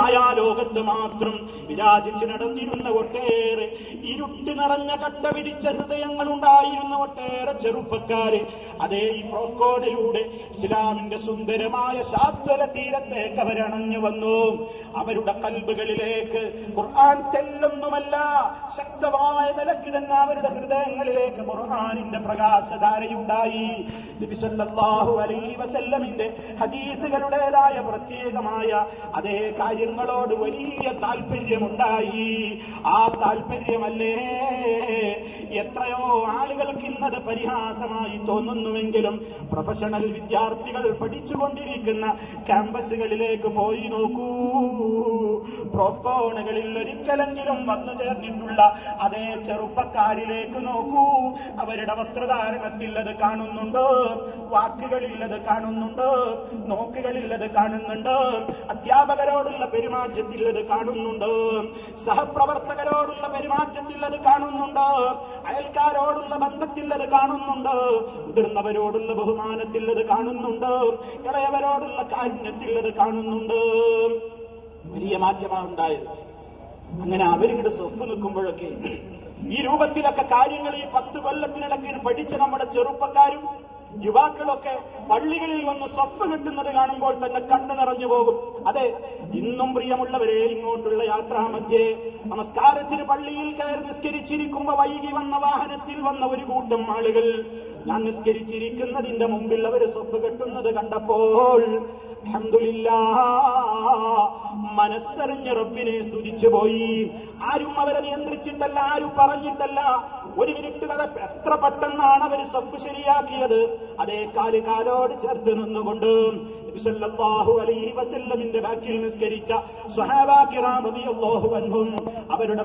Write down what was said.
ലോകത്ത് മാത്രം വിരാജിച്ച് നടന്നിരുന്ന ഒട്ടേറെ ഇരുട്ട് നിറഞ്ഞ കട്ട പിടിച്ച ഹൃദയങ്ങളുണ്ടായിരുന്ന ഒട്ടേറെ ചെറുപ്പക്കാര് അതേ ഈ പ്രോക്കോണിലൂടെ ഇസ്ലാമിന്റെ സുന്ദരമായ ശാസ്ത്ര തീരത്തേക്ക് അവരണഞ്ഞു വന്നു. അവരുടെ കൽബുകളിലേക്ക് ഖുർആൻ തെല്ലൊന്നുമല്ല, ശക്തമായ നിലയ്ക്ക് തന്നെ അവരുടെ ഹൃദയങ്ങളിലേക്ക് ഖുർആനിന്റെ പ്രകാശധാരയുണ്ടായി. നബി സല്ലല്ലാഹു അലൈഹി വസല്ലമിന്റെ ഹദീസുകളുടേതായ പ്രത്യേകമായ അതേ കാര്യങ്ങളോട് വലിയ താല്പര്യമുണ്ടായി. ആ താല്പര്യമല്ലേ എത്രയോ ആളുകൾക്ക് ഇന്നത് പരിഹാസമായി തോന്നുന്നുവെങ്കിലും പ്രൊഫഷണൽ വിദ്യാർത്ഥികൾ പഠിച്ചുകൊണ്ടിരിക്കുന്ന ക്യാമ്പസുകളിലേക്ക് പോയി നോക്കൂ. പ്രോഫോണുകളിൽ ഒരിക്കലെങ്കിലും വന്നു ചേർന്നിട്ടുള്ള അതേ ചെറുപ്പക്കാരിലേക്ക് നോക്കൂ. അവരുടെ വസ്ത്രധാരണത്തിൽ അത് കാണുന്നുണ്ട്, വാക്കുകളിൽ അത് കാണുന്നുണ്ട്, നോക്കുകളിൽ അത് കാണുന്നുണ്ട്, അധ്യാപകരോടുള്ള പെരുമാറ്റത്തിൽ അത് കാണുന്നുണ്ട്, സഹപ്രവർത്തകരോടുള്ള പെരുമാറ്റത്തിൽ അത് കാണുന്നുണ്ട്, അയൽക്കാരോടുള്ള ബന്ധത്തിൽ അത് കാണുന്നുണ്ട്, മുതിർന്നവരോടുള്ള ബഹുമാനത്തിൽ അത് കാണുന്നുണ്ട്, ഇളയവരോടുള്ള കാരുണ്യത്തിൽ അത് കാണുന്നുണ്ട്. വലിയ മാറ്റമാണ് ഉണ്ടായത്. അങ്ങനെ അവരിവിടെ സ്വപ്പ് നിൽക്കുമ്പോഴൊക്കെ ഈ രൂപത്തിലൊക്കെ കാര്യങ്ങൾ ഈ 10 കൊല്ലത്തിനിടയ്ക്ക് പഠിച്ച നമ്മുടെ ചെറുപ്പക്കാരും യുവാക്കളൊക്കെ പള്ളികളിൽ വന്ന് സ്വപ്പ് കിട്ടുന്നത് കാണുമ്പോൾ തന്നെ കണ്ണു നിറഞ്ഞു പോകും. അതെ, ഇന്നും പ്രിയമുള്ളവരെ, ഇങ്ങോട്ടുള്ള യാത്രാമധ്യേ നമസ്കാരത്തിന് പള്ളിയിൽ കയറി നിസ്കരിച്ചിരിക്കുമ്പോ വൈകി വന്ന വാഹനത്തിൽ വന്ന ഒരു കൂട്ടം ആളുകൾ ഞാൻ നിസ്കരിച്ചിരിക്കുന്നതിന്റെ മുമ്പിൽ അവർ സ്വപ്പ് കെട്ടുന്നത് കണ്ടപ്പോൾ അൽഹംദുലില്ലാഹ് മനസ്സറിഞ്ഞ റബ്ബിനെ സ്തുതിച്ചുപോയി. ആരും അവരെ നിയന്ത്രിച്ചിട്ടല്ല, ആരും പറഞ്ഞിട്ടല്ല. ഒരു മിനിറ്റ് വരെ എത്ര പെട്ടെന്നാണ് അവർ സ്വപ്പ് ശരിയാക്കിയത്. അതേ കാലോട് ചേർത്ത് നിന്നുകൊണ്ട് നബി സല്ലല്ലാഹു അലൈഹി വസല്ലമിന്റെ ബാക്കിൽ നിസ്കരിച്ച സ്വഹാബാ കിറാം റളിയല്ലാഹു അൻഹും അവരുടെ